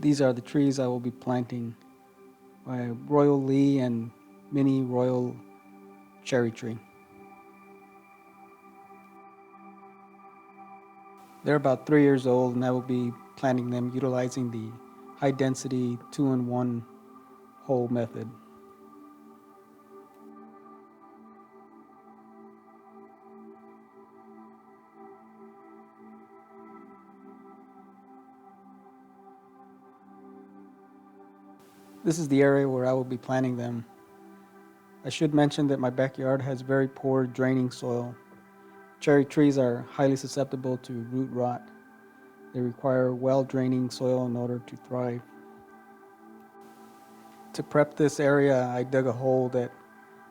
These are the trees I will be planting by Royal Lee and Minnie Royal cherry tree. They're about 3 years old, and I will be planting them utilizing the high density 2-in-1 hole method. This is the area where I will be planting them. I should mention that my backyard has very poor draining soil. Cherry trees are highly susceptible to root rot. They require well-draining soil in order to thrive. To prep this area, I dug a hole that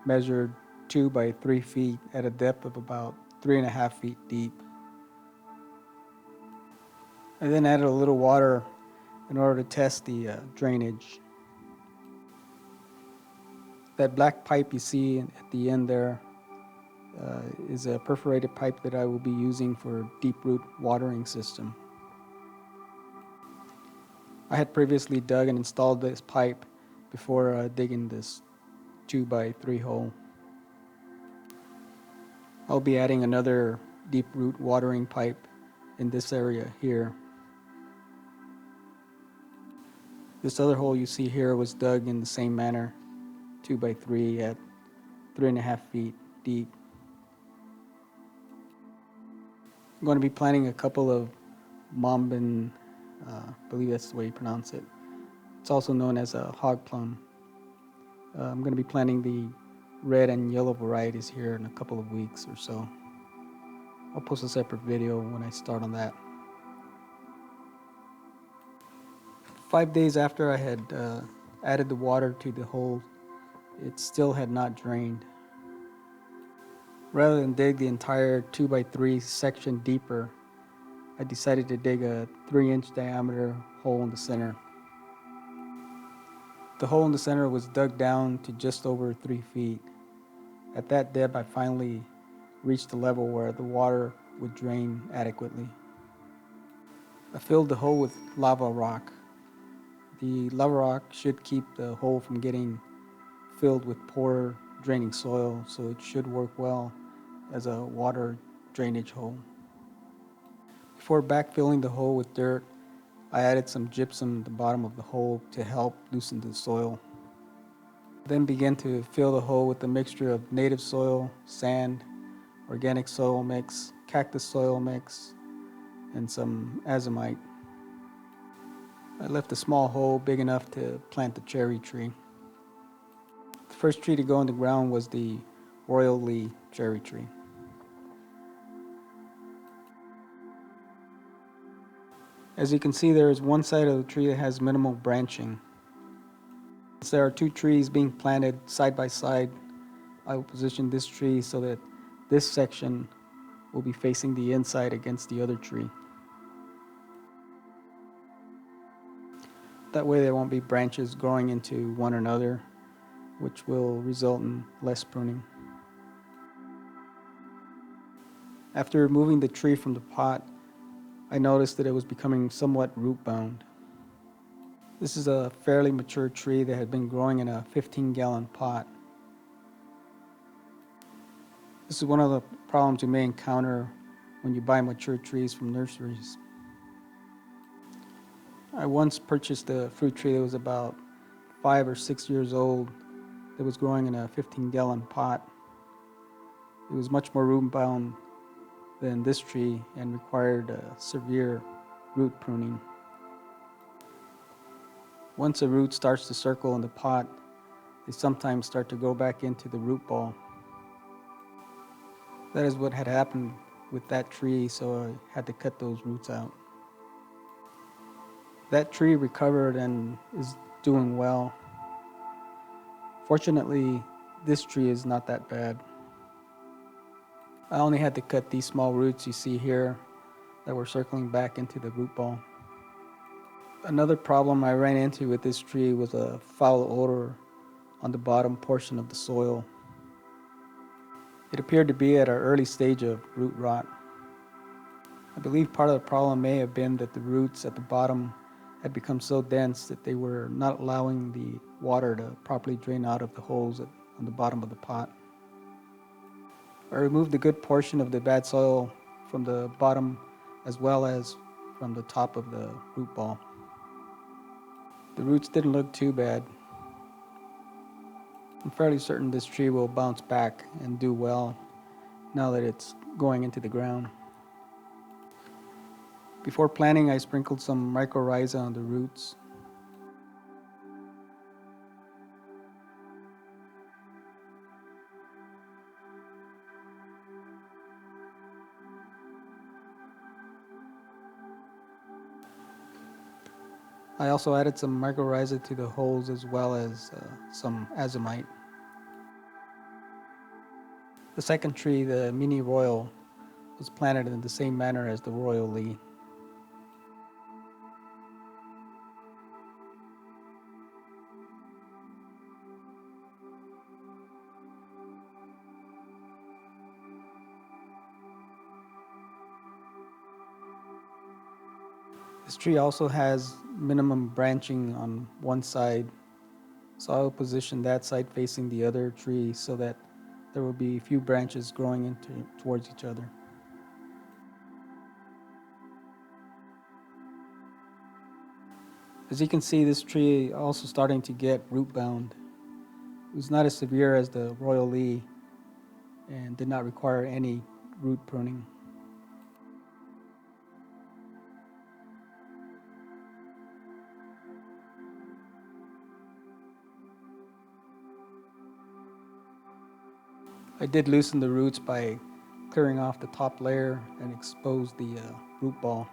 measured 2 by 3 feet at a depth of about 3.5 feet deep. I then added a little water in order to test the drainage. That black pipe you see at the end there is a perforated pipe that I will be using for deep root watering system. I had previously dug and installed this pipe before digging this 2 by 3 hole. I'll be adding another deep root watering pipe in this area here. This other hole you see here was dug in the same manner, 2 by 3 at 3.5 feet deep. I'm going to be planting a couple of Mombin, I believe that's the way you pronounce it. It's also known as a hog plum. I'm going to be planting the red and yellow varieties here in a couple of weeks or so. I'll post a separate video when I start on that. 5 days after I had added the water to the hole, it still had not drained. Rather than dig the entire 2 by 3 section deeper, I decided to dig a 3-inch diameter hole in the center. The hole in the center was dug down to just over 3 feet. At that depth, I finally reached the level where the water would drain adequately. I filled the hole with lava rock. The lava rock should keep the hole from getting filled with poor draining soil, so it should work well as a water drainage hole. Before backfilling the hole with dirt, I added some gypsum at the bottom of the hole to help loosen the soil. Then began to fill the hole with a mixture of native soil, sand, organic soil mix, cactus soil mix, and some azomite. I left a small hole big enough to plant the cherry tree. The first tree to go in the ground was the Royal Lee cherry tree. As you can see, there is one side of the tree that has minimal branching. Since there are 2 trees being planted side by side, I will position this tree so that this section will be facing the inside against the other tree. That way there won't be branches growing into one another, which will result in less pruning. After removing the tree from the pot, I noticed that it was becoming somewhat root-bound. This is a fairly mature tree that had been growing in a 15-gallon pot. This is one of the problems you may encounter when you buy mature trees from nurseries. I once purchased a fruit tree that was about 5 or 6 years old that was growing in a 15-gallon pot. It was much more root-bound than this tree and required severe root pruning. Once a root starts to circle in the pot, they sometimes start to go back into the root ball. That is what had happened with that tree, so I had to cut those roots out. That tree recovered and is doing well. Fortunately, this tree is not that bad. I only had to cut these small roots you see here that were circling back into the root ball. Another problem I ran into with this tree was a foul odor on the bottom portion of the soil. It appeared to be at an early stage of root rot. I believe part of the problem may have been that the roots at the bottom had become so dense that they were not allowing the water to properly drain out of the holes on the bottom of the pot. I removed a good portion of the bad soil from the bottom as well as from the top of the root ball. The roots didn't look too bad. I'm fairly certain this tree will bounce back and do well now that it's going into the ground. Before planting, I sprinkled some mycorrhiza on the roots. I also added some mycorrhiza to the holes as well as some azomite. The second tree, the Minnie royal, was planted in the same manner as the royal Lee. This tree also has minimum branching on one side, so I will position that side facing the other tree so that there will be few branches growing towards each other. As you can see, this tree also starting to get root bound. It was not as severe as the Royal Lee and did not require any root pruning. I did loosen the roots by clearing off the top layer and exposed the root ball.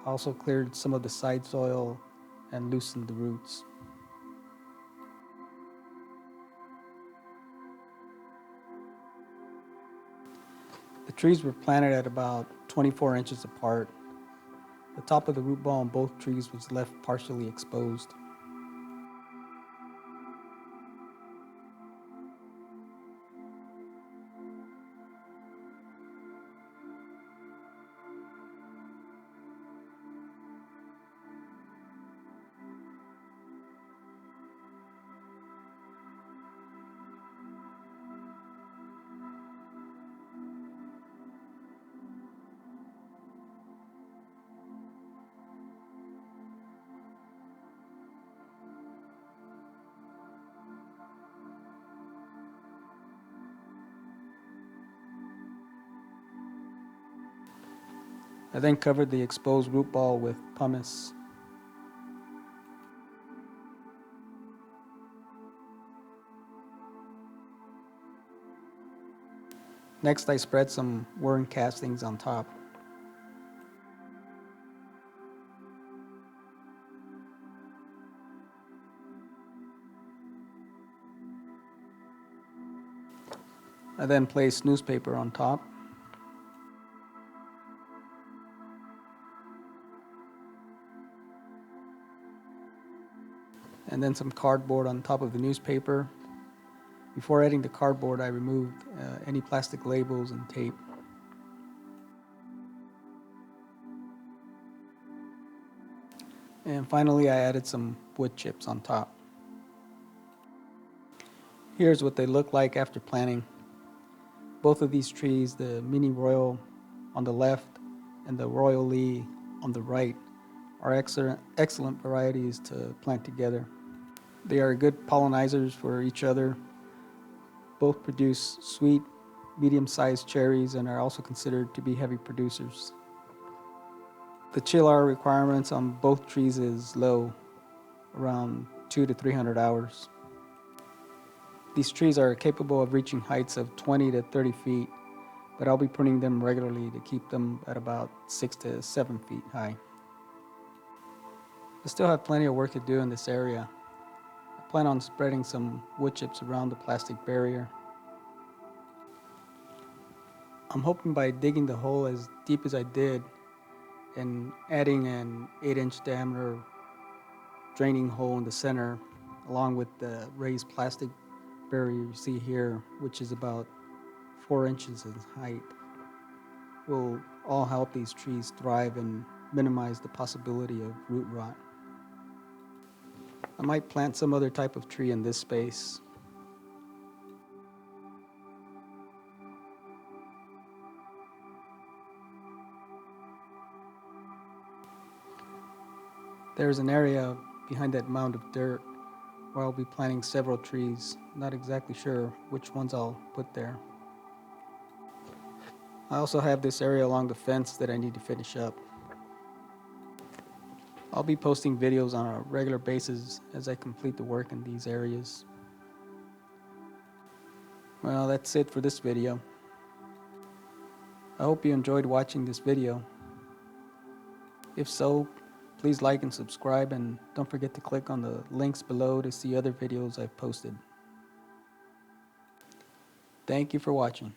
I also cleared some of the side soil and loosened the roots. The trees were planted at about 24 inches apart. The top of the root ball on both trees was left partially exposed. I then covered the exposed root ball with pumice. Next, I spread some worm castings on top. I then placed newspaper on top. And then some cardboard on top of the newspaper. Before adding the cardboard, I removed any plastic labels and tape. And finally, I added some wood chips on top. Here's what they look like after planting. Both of these trees, the Minnie Royal on the left and the Royal Lee on the right, are excellent varieties to plant together. They are good pollinizers for each other. Both produce sweet, medium-sized cherries and are also considered to be heavy producers. The chill hour requirements on both trees is low, around 200 to 300 hours. These trees are capable of reaching heights of 20 to 30 feet, but I'll be pruning them regularly to keep them at about 6 to 7 feet high. I still have plenty of work to do in this area. I plan on spreading some wood chips around the plastic barrier. I'm hoping by digging the hole as deep as I did and adding an 8-inch diameter draining hole in the center, along with the raised plastic barrier you see here, which is about 4 inches in height, will all help these trees thrive and minimize the possibility of root rot. I might plant some other type of tree in this space. There's an area behind that mound of dirt where I'll be planting several trees. Not exactly sure which ones I'll put there. I also have this area along the fence that I need to finish up. I'll be posting videos on a regular basis as I complete the work in these areas. Well, that's it for this video. I hope you enjoyed watching this video. If so, please like and subscribe, and don't forget to click on the links below to see other videos I've posted. Thank you for watching.